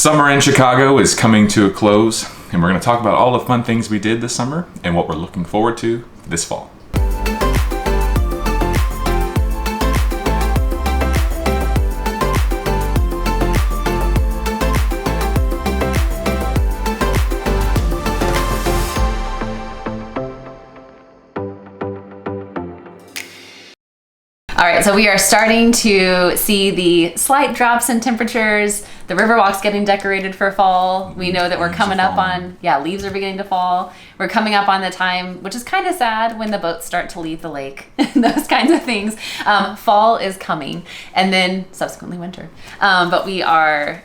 Summer in Chicago is coming to a close, and we're going to talk about all the fun things we did this summer and what we're looking forward to this fall. All right, so we are starting to see the slight drops in temperatures. The Riverwalk's getting decorated for fall. We know that we're coming up on, leaves are beginning to fall. We're coming up on the time, which is kind of sad, when the boats start to leave the lake, those kinds of things. Fall is coming, and then subsequently winter. But we are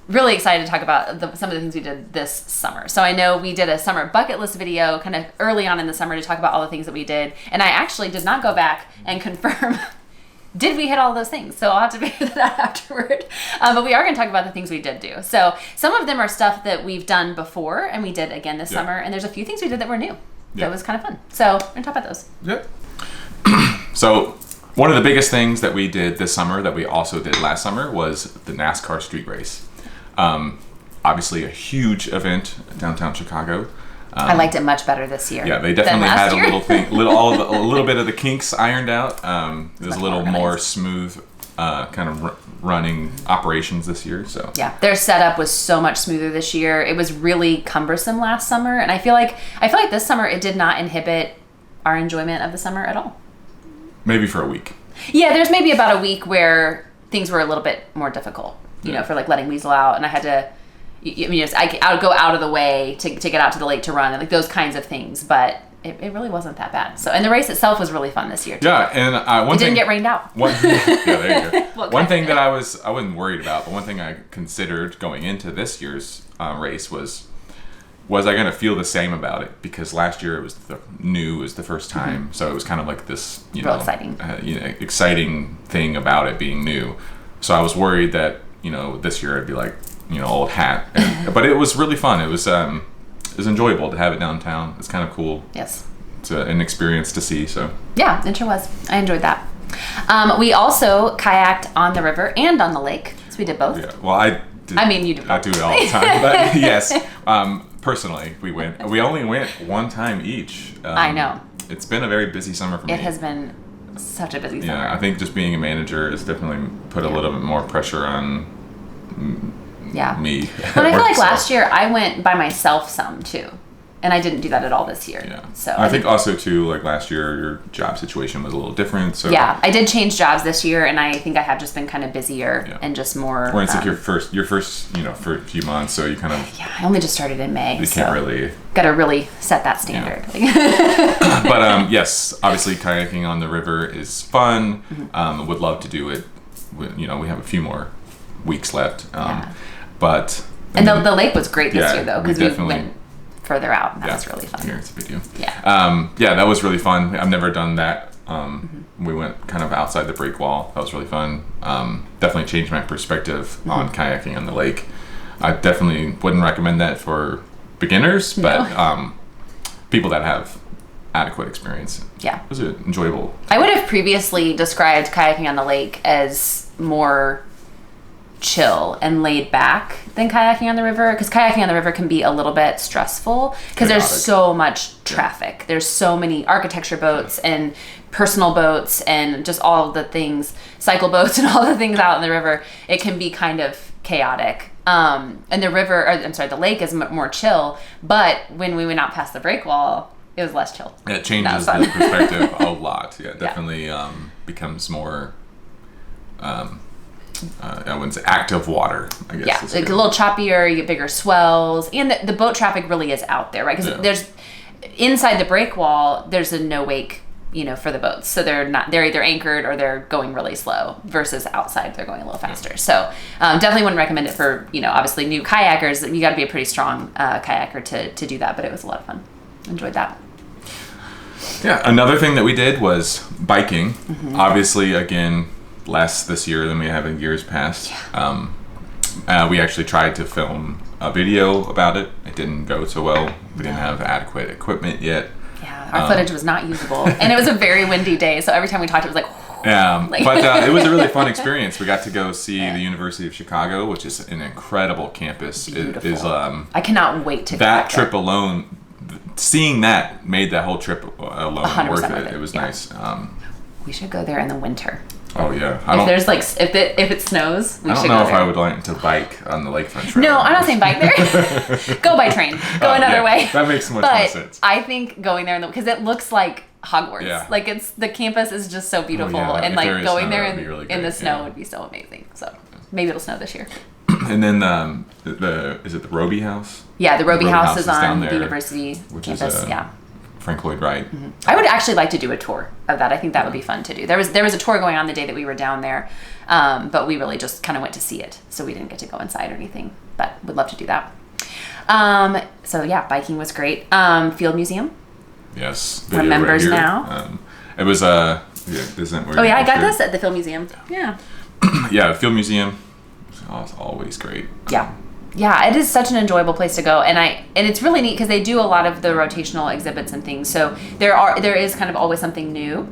really excited to talk about some of the things we did this summer. So I know we did a summer bucket list video kind of early on in the summer to talk about all the things that we did. And I actually did not go back and confirm, did we hit all those things? So I'll have to figure that out afterward. But we are going to talk about the things we did do. So some of them are stuff that we've done before and we did again this summer. And there's a few things we did that were new. That was kind of fun. So we're going to talk about those. Yep. So one of the biggest things that we did this summer that we also did last summer was the NASCAR street race. Obviously a huge event downtown Chicago. I liked it much better this year. Yeah, they definitely had a little bit of the kinks ironed out. It was a little more smooth kind of running operations this year. So yeah, their setup was so much smoother this year. It was really cumbersome last summer, and I feel like this summer it did not inhibit our enjoyment of the summer at all. Maybe for a week. Yeah, there's maybe about a week where things were a little bit more difficult. You know, for like letting Weasel out, and I had to, I would go out of the way to get out to the lake to run, and like those kinds of things. But it really wasn't that bad. So, and the race itself was really fun this year too. Yeah, and didn't get rained out. There you go. One thing that I wasn't worried about, but one thing I considered going into this year's race was I going to feel the same about it? Because last year it was the first time, so it was kind of like this, real exciting, exciting thing about it being new. So I was worried that this year I'd be like, old hat. But it was really fun. It was enjoyable to have it downtown. It's kind of cool. Yes. It's an experience to see. So yeah, it sure was. I enjoyed that. We also kayaked on the river and on the lake. So we did both. Yeah. Well, you did. I do it all the time. But yes. Personally, we only went one time each. I know. It's been a very busy summer for me. It has been such a busy summer. Yeah, I think just being a manager has definitely put a little bit more pressure on me. But I feel like last year I went by myself some too, and I didn't do that at all this year. Yeah. So I think also too, like last year, your job situation was a little different. So yeah, I did change jobs this year, and I think I have just been kind of busier and just more. Well, it's like your first, for a few months, so you kind of. Yeah, I only just started in May. You can't really. Got to really set that standard. Yeah. But yes, obviously kayaking on the river is fun. Mm-hmm. Would love to do it. We have a few more weeks left. But the lake was great this year though, because we went further out. That was really fun. Here it's a big deal. Yeah. That was really fun. I've never done that. We went kind of outside the break wall. That was really fun. Definitely changed my perspective on kayaking on the lake. I definitely wouldn't recommend that for beginners, but people that have adequate experience. Yeah. It was enjoyable. I would have previously described kayaking on the lake as more chill and laid back than kayaking on the river, because kayaking on the river can be a little bit stressful because there's so much traffic. Yeah. There's so many architecture boats and personal boats and just all of the things, cycle boats and all the things out in the river. It can be kind of chaotic. And the lake is more chill, but when we went out past the break wall, it was less chill. It changes the perspective a lot. Yeah, definitely becomes more I wouldn't say active water, I guess. Yeah, like a little choppier, you get bigger swells, and the boat traffic really is out there, right? Because there's inside the break wall, there's a no wake, for the boats, so they're either anchored or they're going really slow. Versus outside, they're going a little faster. So definitely wouldn't recommend it for obviously new kayakers. You got to be a pretty strong kayaker to do that, but it was a lot of fun. Enjoyed that. Yeah, another thing that we did was biking. Mm-hmm. Obviously, again, less this year than we have in years past. Yeah. We actually tried to film a video about it. It didn't go so well. We didn't have adequate equipment yet. Yeah, our footage was not usable. And it was a very windy day, so every time we talked, it was like, But it was a really fun experience. We got to go see the University of Chicago, which is an incredible campus. Beautiful. It is I cannot wait to go that back trip there. alone. Seeing that made that whole trip alone 100% worth worth it. it. It was Yeah. nice. We should go there in the winter. Oh yeah, If there's like if it snows, we I don't should know go if there. I would like to bike on the lakefront trail. No, I'm not saying bike there. Go by train. Go another yeah, way. That makes much more But sense. I think going there because it looks like Hogwarts. Yeah. Like the campus is just so beautiful, yeah. and If like there is going snow, there that would be really in the great, snow yeah. would be so amazing. So maybe it'll snow this year. And then is it the Roby House? Yeah, the Roby House is down on there, the university which campus. is Yeah. Frank Lloyd Wright. I would actually like to do a tour of that. I think that would be fun to do. There was a tour going on the day that we were down there, but we really just kind of went to see it, so we didn't get to go inside or anything. But would love to do that. So yeah, biking was great. Field Museum. Yes. We're video right members here. now. It was isn't Oh yeah, I got this at the Field Museum. Yeah. Yeah, the Field Museum is always great. Yeah, it is such an enjoyable place to go, and it's really neat because they do a lot of the rotational exhibits and things. So there is kind of always something new.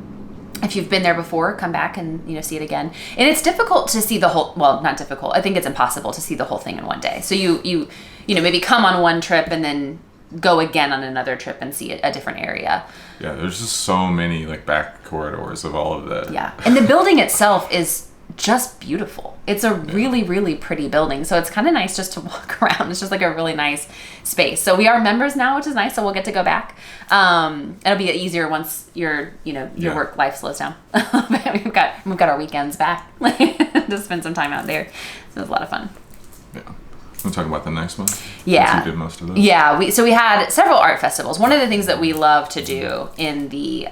If you've been there before, come back and see it again. And it's difficult to see the whole. Well, not difficult. I think it's impossible to see the whole thing in one day. So you maybe come on one trip and then go again on another trip and see a different area. Yeah, there's just so many like back corridors of all of the. Yeah, and the building itself is just beautiful. It's a really, really pretty building. So it's kind of nice just to walk around. It's just like a really nice space. So we are members now, which is nice. So we'll get to go back. It'll be easier once your work life slows down. we've got our weekends back to spend some time out there. So it was a lot of fun. Yeah. We'll talk about the next one. Yeah. Since you did most of those. Yeah. We had several art festivals. One of the things that we love to do in the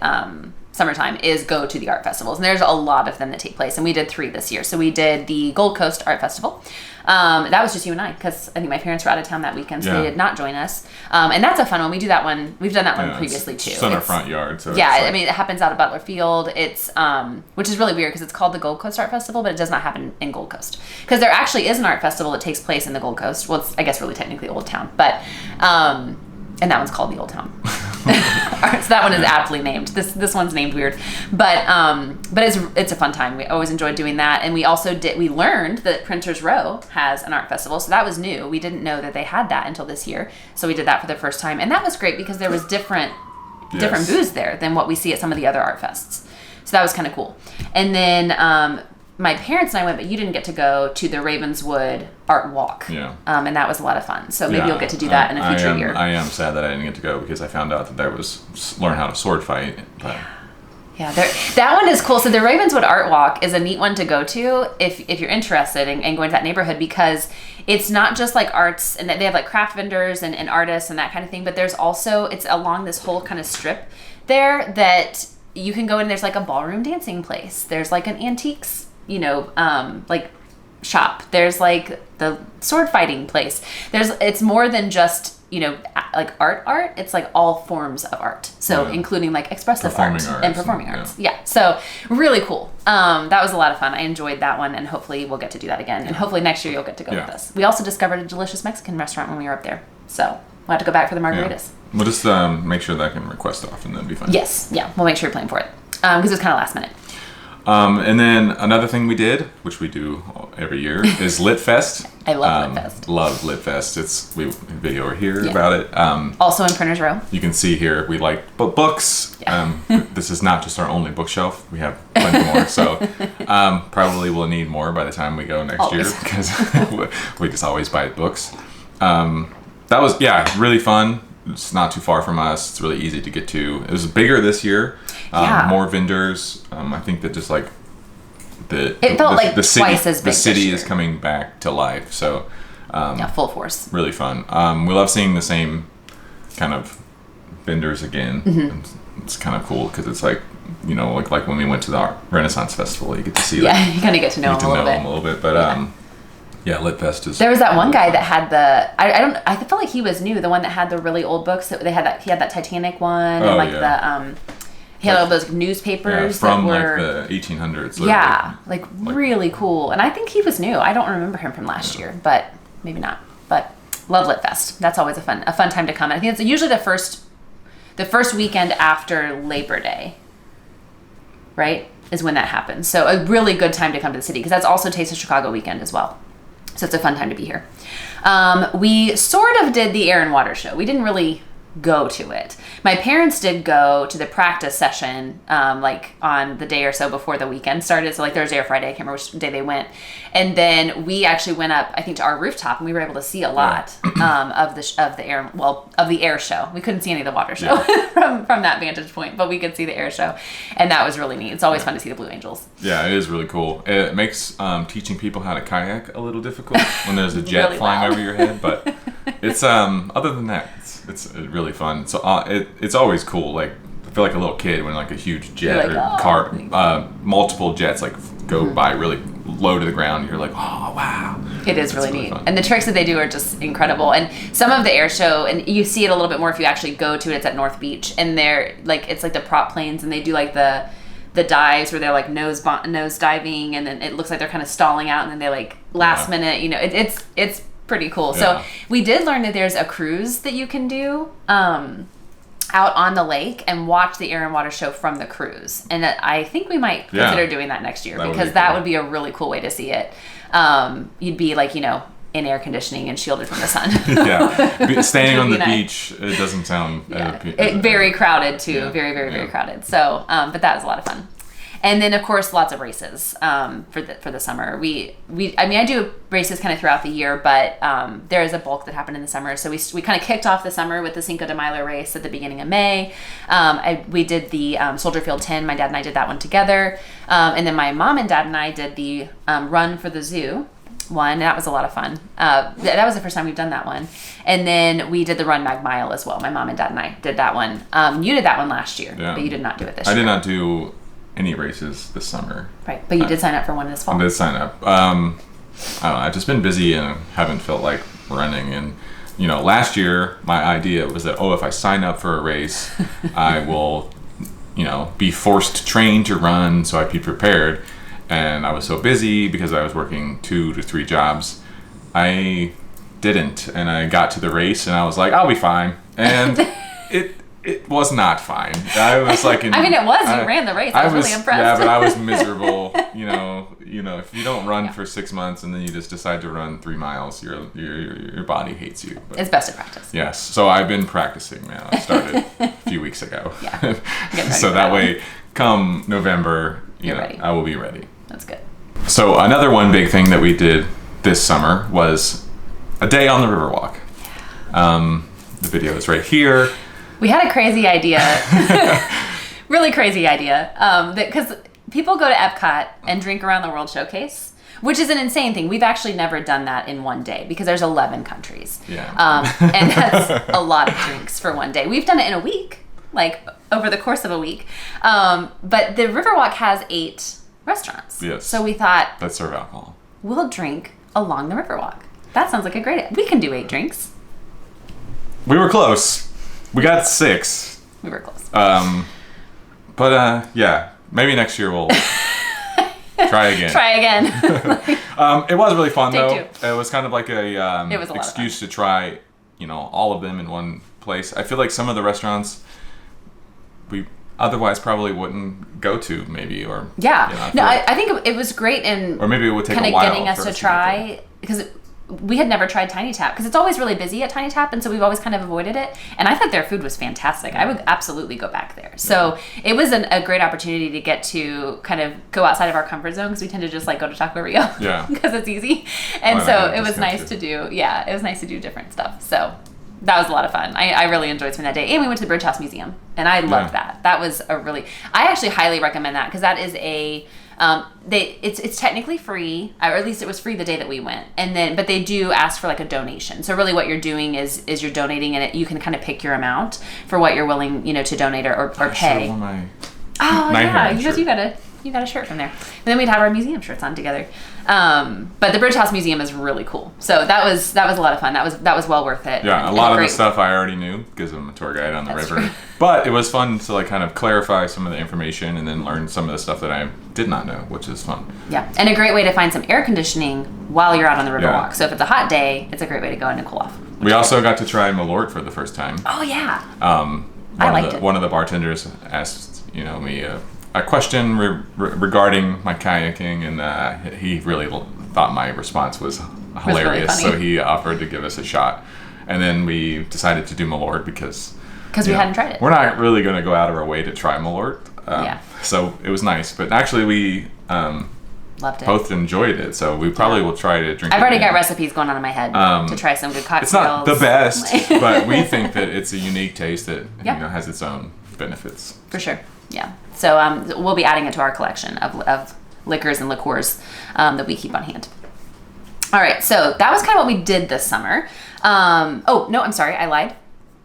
summertime is go to the art festivals, and there's a lot of them that take place, and we did 3 this year. So we did the Gold Coast Art Festival. That was just you and I, because I think my parents were out of town that weekend, so they did not join us. And that's a fun one. We do that one. We've done that one previously too. It's on our front yard. So yeah, I mean, it happens out of Butler Field. It's which is really weird because it's called the Gold Coast Art Festival, but it does not happen in Gold Coast, because there actually is an art festival that takes place in the Gold Coast. Well, it's I guess really technically Old Town, but and that one's called the Old Town. So that one is aptly named. This one's named weird, but it's a fun time. We always enjoyed doing that, and we also we learned that Printers Row has an art festival, so that was new. We didn't know that they had that until this year, so we did that for the first time, and that was great because there was different booths there than what we see at some of the other art fests. So that was kind of cool. And then my parents and I went, but you didn't get to go to the Ravenswood Art Walk. Yeah. And that was a lot of fun. So maybe you'll get to do that in a future year. I am sad that I didn't get to go because I found out that there was learn how to sword fight. But. Yeah, that one is cool. So the Ravenswood Art Walk is a neat one to go to if you're interested in going to that neighborhood, because it's not just like arts, and they have like craft vendors and artists and that kind of thing, but there's also, it's along this whole kind of strip there that you can go in. There's like a ballroom dancing place. There's like an antiques, like shop. There's like the sword fighting place. It's more than just, like art. It's like all forms of art. So including like expressive art and performing arts. Yeah. So really cool. That was a lot of fun. I enjoyed that one, and hopefully we'll get to do that again. And hopefully next year you'll get to go with us. We also discovered a delicious Mexican restaurant when we were up there. So we'll have to go back for the margaritas. Yeah. We'll just make sure that I can request off, and then be fine. Yes. Yeah. We'll make sure you're playing for it. Because it was kind of last minute. And then another thing we did, which we do every year, is Lit Fest. I love Lit Fest. Love Lit Fest. We have a video here about it. Also in Printers Row. You can see here we like books. Yeah. This is not just our only bookshelf. We have plenty more. So probably we'll need more by the time we go next year, because we just always buy books. That was really fun. It's not too far from us. It's really easy to get to. It was bigger this year. More vendors. I think that just like the city, twice as big. The city is coming back to life. So full force. Really fun. We love seeing the same kind of vendors again. Mm-hmm. It's kind of cool because it's like, like when we went to the Renaissance Festival, you get to see. You kind of get to know them a little bit. But Lit Fest is. There was that one guy that had I felt like he was new. The one that had the really old books that he had that Titanic one, and he had all those newspapers from that were like the 1800s. Literally. Really cool. And I think he was new. I don't remember him from last year, but maybe not. But love Lit Fest. That's always a fun time to come. And I think it's usually the first weekend after Labor Day. Right? is when that happens. So a really good time to come to the city because that's also Taste of Chicago weekend as well. So it's a fun time to be here. We sort of did the Air and Water show. We didn't really go to it. My parents did go to the practice session like on the day or so before the weekend started. So like Thursday or Friday, I can't remember which day they went. And then we actually went up, I think, to our rooftop, and we were able to see a lot of the air show. We couldn't see any of the water show from that vantage point, but we could see the air show, and that was really neat. It's always fun to see the Blue Angels. Yeah, it is really cool. It makes teaching people how to kayak a little difficult when there's a jet Really flying loud. over your head, but it's other than that, it's really fun. So it's always cool. Like I feel like a little kid when like a huge jet You're or like, car, multiple jets like go by really low to the ground. You're like, oh wow. It is really neat. fun. And the tricks that they do are just incredible. And some of the air show, and you see it a little bit more if you actually go to it, it's at North Beach. And they're like, it's like the prop planes, and they do like the dives where they're like nose diving, and then it looks like they're kind of stalling out, and then they like last minute, you know, it's pretty cool. Yeah. So we did learn that there's a cruise that you can do out on the lake and watch the Air and Water show from the cruise. And I think we might consider doing that next year That would because be that cool. would be a really cool way to see it. You'd be like, you know, in air conditioning and shielded from the sun. Yeah, staying on Would the be nice. beach, it doesn't sound Very crowded too. Yeah. Very Yeah. crowded. So, but that was a lot of fun. And then of course lots of races for the summer. I do races kind of throughout the year, but there is a bulk that happened in the summer. So we kind of kicked off the summer with the Cinco de Mayo race at the beginning of May. We did the Soldier Field 10. My dad and I did that one together, and then my mom and dad and I did the Run for the Zoo one, and that was a lot of fun. That was the first time we've done that one. And then we did the Run Mag Mile as well. My mom and dad and I did that one. You did that one last year, Yeah. but you did not do it this I year. did not do any races this summer. Right, but you did sign up for one this fall. I did sign up. I don't know, I've just been busy and haven't felt like running. And you know, last year my idea was that if I sign up for a race, I will, you know, be forced to train to run, so I'd be prepared. And I was so busy because I was working 2 to 3 jobs, I didn't. And I got to the race and I was like, I'll be fine. And it was not fine. I was like, I mean, it was. You ran the race. I was really impressed. Yeah, but I was miserable. You know, if you don't run for 6 months and then you just decide to run 3 miles, your body hates you. But, It's best to practice. yes. So I've been practicing now. I started a few weeks ago. Yeah. Getting ready So for that that way, come November, You're ready. I will be ready. That's good. So another one big thing that we did this summer was a day on the Riverwalk. The video is right here. We had a crazy idea, really crazy idea, because people go to Epcot and drink around the World Showcase, which is an insane thing. We've actually never done that in one day because there's 11 countries. Yeah. And that's a lot of drinks for one day. We've done it in a week, like over the course of a week. But the Riverwalk has 8 restaurants. Yes. So we thought, That serve alcohol. we'll drink along the Riverwalk. That sounds like a great idea. We can do 8 drinks. We were close. We got 6. We were close. But yeah, maybe next year we'll try again. Try again. It was really fun Take though. It was kind of like a It was a lot of excuse to try, all of them in one place. I feel like some of the restaurants we otherwise probably wouldn't go to, maybe, or Yeah. feel like- I think it was great in or maybe it would take kind a of while getting us for to get try, because we had never tried Tiny Tap because it's always really busy at Tiny Tap, and so we've always kind of avoided it. And I thought their food was fantastic. I would absolutely go back there. So it was a great opportunity to get to kind of go outside of our comfort zone, because we tend to just like go to Taco Rio Yeah. because it's easy. And Well, so yeah, it was discount nice too. to do. Yeah, it was nice to do different stuff. So that was a lot of fun. I really enjoyed spending that day. And we went to the Bridge House Museum, and I loved that. That was I actually highly recommend that, because that is it's technically free, or at least it was free the day that we went. But they do ask for like a donation. So really what you're doing is you're donating, and you can kind of pick your amount for what you're willing, to donate or I pay. should've worn my Oh Night yeah, Herald because shirt. you got a shirt from there. And then we'd have our museum shirts on together. But the Bridge House Museum is really cool. So that was a lot of fun. That was well worth it. Yeah, And a lot of the great. stuff I already knew because I'm a tour guide on the That's river. true. But it was fun to like kind of clarify some of the information and then learn some of the stuff that I did not know, which is fun. Yeah, and a great way to find some air conditioning while you're out on the Riverwalk. Yeah. So if it's a hot day, it's a great way to go in and cool off. We also got to try Malort for the first time. Oh yeah. One I of liked the, it. One of the bartenders asked, me a question regarding my kayaking, and he really thought my response was hilarious, really so he offered to give us a shot. And then we decided to do Malort because we hadn't tried it. We're not really going to go out of our way to try Malort. Yeah. So it was nice, but actually we loved it. Both enjoyed it, so we probably will try to drink. I've already got recipes going on in my head to try some good cocktails. It's not the best, but we think that it's a unique taste that has its own benefits. For sure, yeah. So we'll be adding it to our collection of liquors and liqueurs that we keep on hand. All right, so that was kind of what we did this summer. Oh no, I'm sorry, I lied.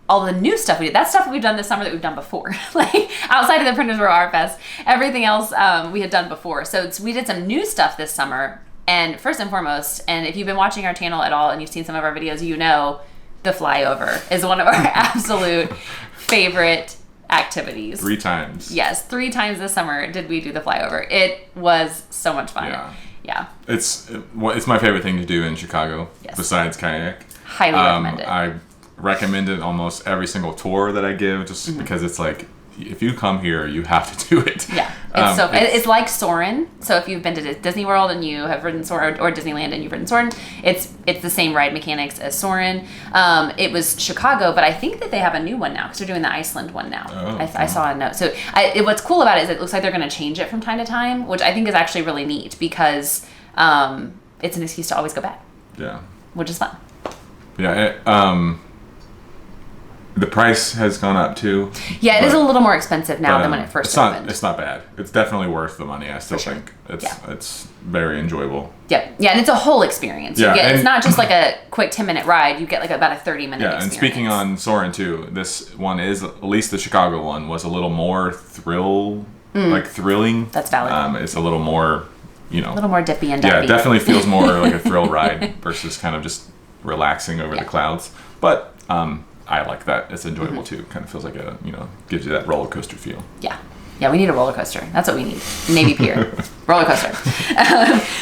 All the new stuff we did, that's stuff we've done this summer that we've done before. Like outside of the Printers Row Art Fest, everything else we had done before. So we did some new stuff this summer. And first and foremost, and if you've been watching our channel at all and you've seen some of our videos, you know the flyover is one of our absolute favorite activities. 3 times. Yes, 3 times this summer did we do the flyover. It was so much fun. Yeah. It's my favorite thing to do in Chicago, besides kayak. Highly recommend it. I recommend it almost every single tour that I give, just because it's like, if you come here, you have to do it. Yeah, it's like Soarin'. So if you've been to Disney World and you have ridden Soarin', or Disneyland and you've ridden Soarin', it's the same ride mechanics as Soarin'. It was Chicago, but I think that they have a new one now because they're doing the Iceland one now. I saw a note. So what's cool about it is it looks like they're going to change it from time to time, which I think is actually really neat because it's an excuse to always go back. Yeah. Which is fun. Yeah. The price has gone up too. Yeah, it is a little more expensive now than when it first opened. It's not bad. It's definitely worth the money. I still think it's very enjoyable. Yeah, and it's a whole experience. It's not just like a quick 10-minute ride. You get like about a 30-minute experience. And speaking on Soarin' too, this one is, at least the Chicago one, was a little more thrilling. That's valid. It's a little more, a little more dippy and divey. Yeah, it definitely feels more like a thrill ride versus kind of just relaxing over the clouds. But I like that. It's enjoyable too. Kind of feels like gives you that roller coaster feel. Yeah, we need a roller coaster. That's what we need. Navy Pier. Roller coaster.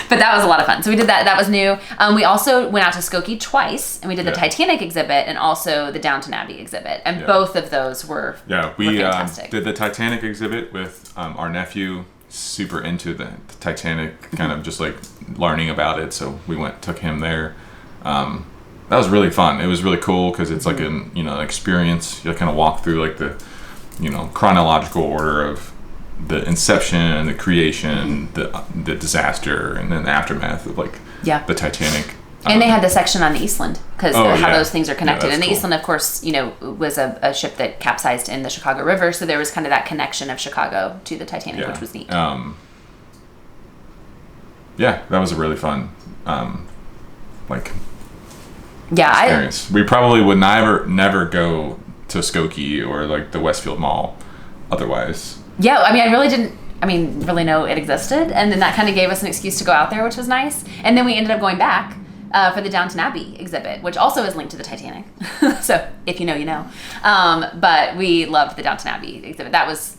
But that was a lot of fun. So we did that. That was new. We also went out to Skokie twice, and we did the Titanic exhibit and also the Downton Abbey exhibit. And both of those were fantastic. Did the Titanic exhibit with our nephew, super into the Titanic, kind of just like learning about it. So we took him there. That was really fun. It was really cool because it's like an experience. You kind of walk through like the chronological order of the inception and the creation, the disaster, and then the aftermath of like the Titanic. And they had the section on the Eastland because how those things are connected. And the cool. Eastland, of course, was a ship that capsized in the Chicago River, so there was kind of that connection of Chicago to the Titanic, which was neat. That was a really fun experience. We probably would never go to Skokie or like the Westfield Mall otherwise. Yeah, I mean, I really didn't really know it existed, and then that kind of gave us an excuse to go out there, which was nice. And then we ended up going back for the Downton Abbey exhibit, which also is linked to the Titanic. So if you know, you know. But we loved the Downton Abbey exhibit. That was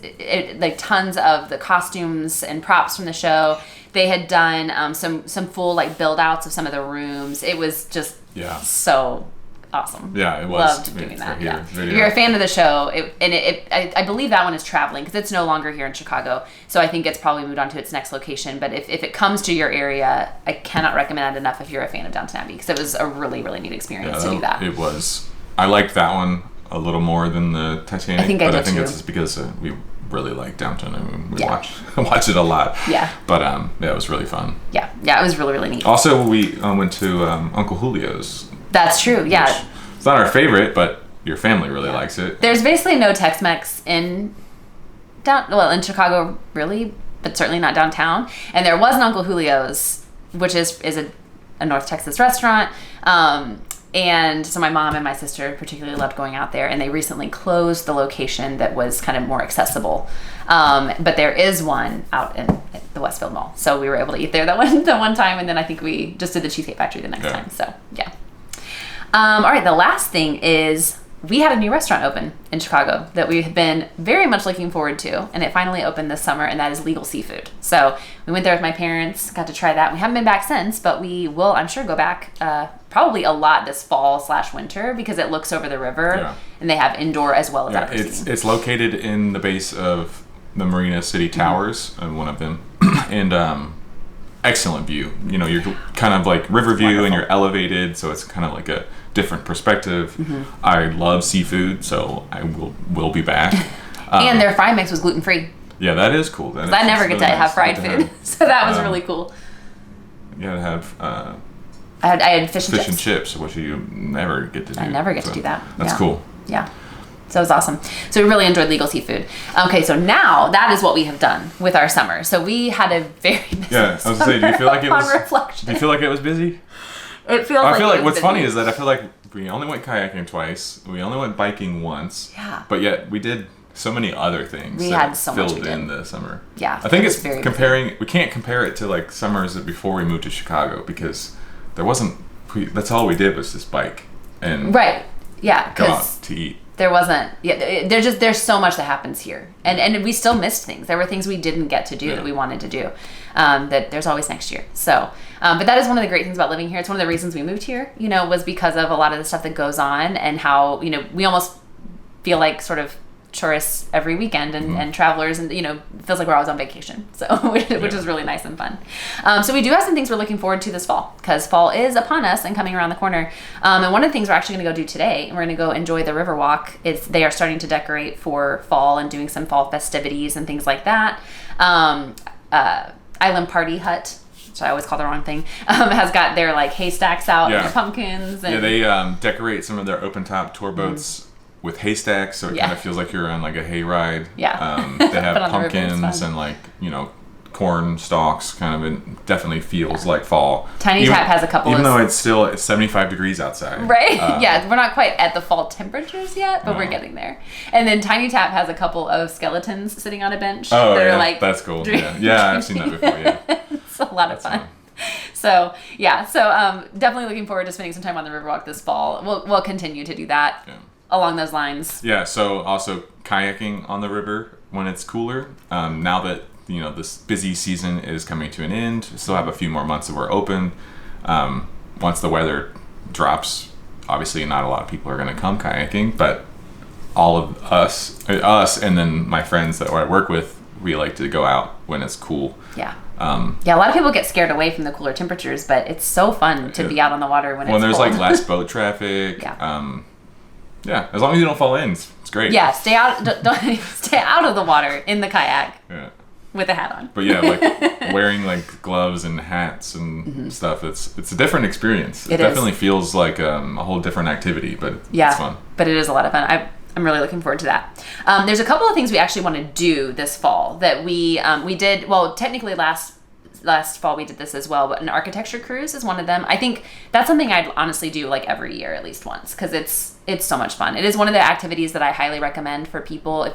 like tons of the costumes and props from the show. They had done some full like build outs of some of the rooms. It was just so awesome. Yeah, it was. Loved doing that. If you're a fan of the show, I believe that one is traveling because it's no longer here in Chicago. So I think it's probably moved on to its next location. But if it comes to your area, I cannot recommend it enough if you're a fan of Downton Abbey because it was a really, really neat experience to do that. It was. I liked that one a little more than the Titanic. I think it's too. just because we really like Downton. I mean, we watch it a lot. Yeah. But it was really fun. Yeah, it was really, really neat. Also, we went to Uncle Julio's. That's true. Yeah. It's not our favorite, but your family really likes it. There's basically no Tex-Mex in Chicago, really, but certainly not downtown. And there was an Uncle Julio's, which is a North Texas restaurant. And so my mom and my sister particularly loved going out there, and they recently closed the location that was kind of more accessible. But there is one out in the Westfield Mall. So we were able to eat there the one time, and then I think we just did the Cheesecake Factory the next time. So, yeah. All right, the last thing is we had a new restaurant open in Chicago that we've been very much looking forward to, and it finally opened this summer, and that is Legal Seafood. So we went there with my parents, got to try that. We haven't been back since, but we will, I'm sure, go back probably a lot this fall/winter because it looks over the river, and they have indoor as well as outdoor seating. It's located in the base of the Marina City Towers, one of them, and excellent view. You know, you're kind of like river view, and you're elevated, so it's kind of like a different perspective. I love seafood, so I will be back. And their fry mix was gluten free. Yeah, that is cool. I never get to have fried food, so that was really cool. You gotta have I had fish and chips, which you never get to do. I never get to do that. That's cool. Yeah. So it was awesome. So we really enjoyed Legal Seafood. Okay, so now that is what we have done with our summer. So we had a very busy I was gonna say, do you feel like it was? Reflection. Do you feel like it was busy? It feels. I feel like what's busy. funny is that I feel like we only went kayaking twice. We only went biking once. Yeah. But yet we did so many other things. We that had so much filled in the summer. Yeah. I think it it's was very comparing. busy. We can't compare it to like summers before we moved to Chicago because there wasn't. That's all we did was just bike and Right. Yeah. go out to eat. There wasn't. Yeah. There's so much that happens here, and we still missed things. There were things we didn't get to do that we wanted to do. That there's always next year. So, but that is one of the great things about living here. It's one of the reasons we moved here. You know, was because of a lot of the stuff that goes on and how we almost feel like sort of tourists every weekend and travelers, and it feels like we're always on vacation, so which is really nice and fun. So we do have some things we're looking forward to this fall, because fall is upon us and coming around the corner, and one of the things we're actually going to go do today, and we're going to go enjoy the Riverwalk, is they are starting to decorate for fall and doing some fall festivities and things like that. Island Party Hut, which I always call the wrong thing, has got their like haystacks out and their pumpkins, and they decorate some of their open top tour boats with haystacks, so it kind of feels like you're on like a hayride. Yeah. They have pumpkins and like corn stalks. Kind of, it definitely feels like fall. Tiny Tap has a couple. Even though it's 75 degrees outside. Right. Yeah, we're not quite at the fall temperatures yet, but we're getting there. And then Tiny Tap has a couple of skeletons sitting on a bench. Oh, that yeah, are like that's cool. Yeah, I've seen that before. Yeah, it's a lot of fun. So definitely looking forward to spending some time on the Riverwalk this fall. We'll continue to do that. Yeah. Along those lines. Yeah, so also kayaking on the river when it's cooler. Now that this busy season is coming to an end, we still have a few more months that we're open. Once the weather drops, obviously not a lot of people are going to come kayaking, but all of us and then my friends that I work with, we like to go out when it's cool. Yeah. A lot of people get scared away from the cooler temperatures, but it's so fun to be out on the water when there's cold. like less boat traffic. Yeah, as long as you don't fall in, it's great. Yeah, stay out. Don't stay out of the water in the kayak. Yeah. With a hat on. But yeah, like wearing like gloves and hats and stuff. It's a different experience. It definitely feels like a whole different activity, but it's fun. But it is a lot of fun. I'm really looking forward to that. There's a couple of things we actually want to do this fall that we did. Well, technically last fall we did this as well, but an architecture cruise is one of them. I think that's something I'd honestly do like every year at least once, because it's so much fun. It is one of the activities that I highly recommend for people,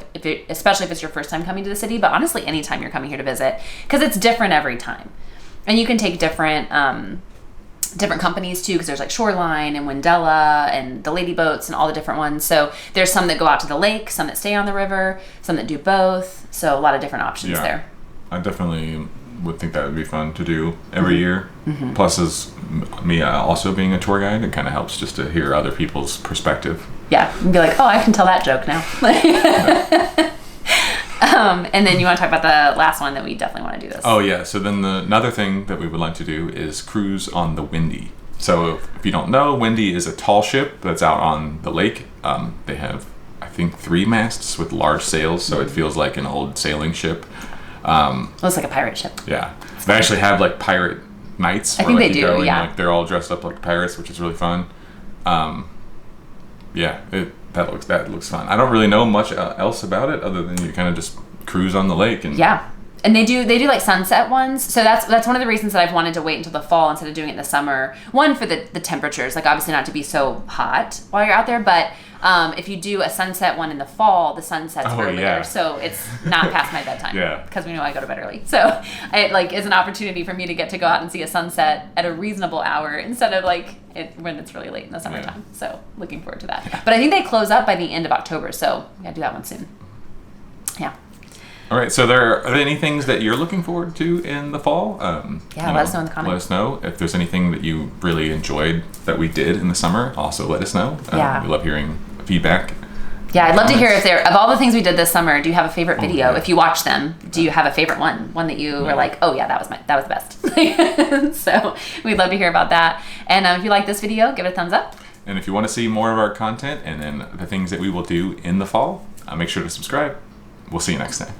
especially if it's your first time coming to the city, but honestly anytime you're coming here to visit, because it's different every time. And you can take different companies too, because there's like Shoreline and Wendella and the Lady Boats and all the different ones. So there's some that go out to the lake, some that stay on the river, some that do both. So a lot of different options there. I definitely would think that would be fun to do every year. Plus, as me also being a tour guide, it kind of helps just to hear other people's perspective. Yeah, and be like, oh, I can tell that joke now. And then you want to talk about the last one that we definitely want to do this. Oh yeah, so then another thing that we would like to do is cruise on the Windy. So if you don't know, Windy is a tall ship that's out on the lake. They have, I think, 3 masts with large sails, so it feels like an old sailing ship. Looks like a pirate ship. Yeah, they actually have like pirate nights. I think they do. Yeah, like they're all dressed up like pirates, which is really fun. That looks fun. I don't really know much else about it other than you kind of just cruise on the lake and And they do like sunset ones. So that's one of the reasons that I've wanted to wait until the fall instead of doing it in the summer. One, for the temperatures, like obviously not to be so hot while you're out there, but if you do a sunset one in the fall, the sun sets earlier, so it's not past my bedtime. Because we know I go to bed early. So it like is an opportunity for me to get to go out and see a sunset at a reasonable hour instead of like when it's really late in the summertime. So looking forward to that. But I think they close up by the end of October, so we gotta do that one soon. Yeah. All right, so are there any things that you're looking forward to in the fall? Let us know in the comments. Let us know if there's anything that you really enjoyed that we did in the summer. Also, let us know. We love hearing feedback. Yeah, I'd love to hear if there, of all the things we did this summer, do you have a favorite video? yeah. If you watch them, do you have a favorite one that you were like, oh yeah, that was the best. So we'd love to hear about that. And if you like this video, give it a thumbs up. And if you want to see more of our content and then the things that we will do in the fall, make sure to subscribe. We'll see you next time.